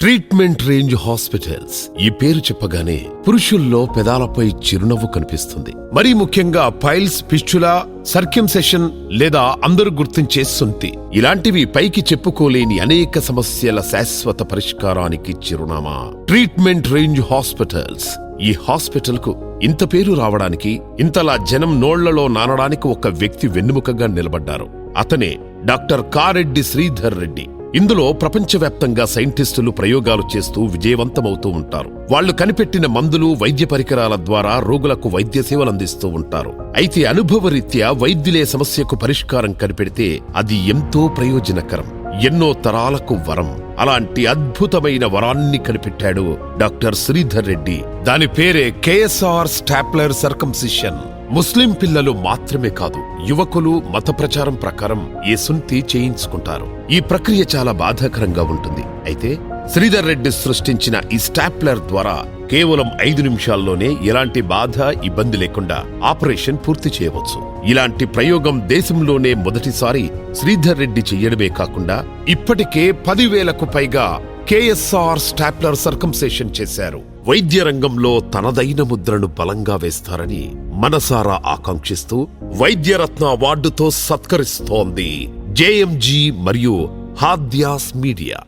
Treatment range hospitals ఈ పేరు చెప్పగానే పురుషుల్లో పెదాలపై చిరునవ్వు కనిపిస్తుంది. మరీ ముఖ్యంగా పైల్స్, ఫిస్టులా, సర్క్యుమ్సెషన్ లేదా అందరూ గుర్తించే సుంతి ఇలాంటివి పైకి చెప్పుకోలేని అనేక సమస్యల శాశ్వత పరిష్కారానికి చిరునామా ట్రీట్మెంట్ రేంజ్ హాస్పిటల్స్. ఈ హాస్పిటల్ కు ఇంత పేరు రావడానికి, ఇంతలా జనం నోళ్లలో నానడానికి ఒక వ్యక్తి వెన్నెముకగా నిలబడ్డారు. అతనే డాక్టర్ కారెడ్డి శ్రీధర్ రెడ్డి. ఇందులో ప్రపంచవ్యాప్తంగా సైంటిస్టులు ప్రయోగాలు చేస్తూ విజయవంతమవుతూ ఉంటారు. వాళ్లు కనిపెట్టిన మందులు, వైద్య పరికరాల ద్వారా రోగులకు వైద్య సేవలు అందిస్తూ ఉంటారు. అయితే అనుభవరీత్యా వైద్యులే సమస్యకు పరిష్కారం కనిపెడితే అది ఎంతో ప్రయోజనకరం, ఎన్నో తరాలకు వరం. అలాంటి అద్భుతమైన వరాన్ని కనిపెట్టాడు డాక్టర్ శ్రీధర్ రెడ్డి. దాని పేరే కేఎస్ఆర్ స్టాప్లర్ సర్కంసిషన్. ముస్లిం పిల్లలు మాత్రమే కాదు, యువకులు మత ప్రచారం ప్రకారం ఈ సుంతి చేయించుకుంటారు. ఈ ప్రక్రియ చాలా బాధాకరంగా ఉంటుంది. అయితే శ్రీధర్ రెడ్డి సృష్టించిన ఈ స్టాప్లర్ ద్వారా కేవలం 5 నిమిషాల్లోనే ఎలాంటి బాధ, ఇబ్బంది లేకుండా ఆపరేషన్ పూర్తి చేయవచ్చు. ఇలాంటి ప్రయోగం దేశంలోనే మొదటిసారి శ్రీధర్ రెడ్డి చెయ్యడమే కాకుండా ఇప్పటికే 10,000కు పైగా కేఎస్ఆర్ స్టాప్లర్ సర్కంసేషన్ చేశారు. వైద్య రంగంలో తనదైన ముద్రను బలంగా వేస్తారని మనసారా ఆకాంక్షిస్తూ వైద్యరత్న అవార్డుతో సత్కరిస్తోంది జేఎంజీ మరియు హాద్యాస్ మీడియా.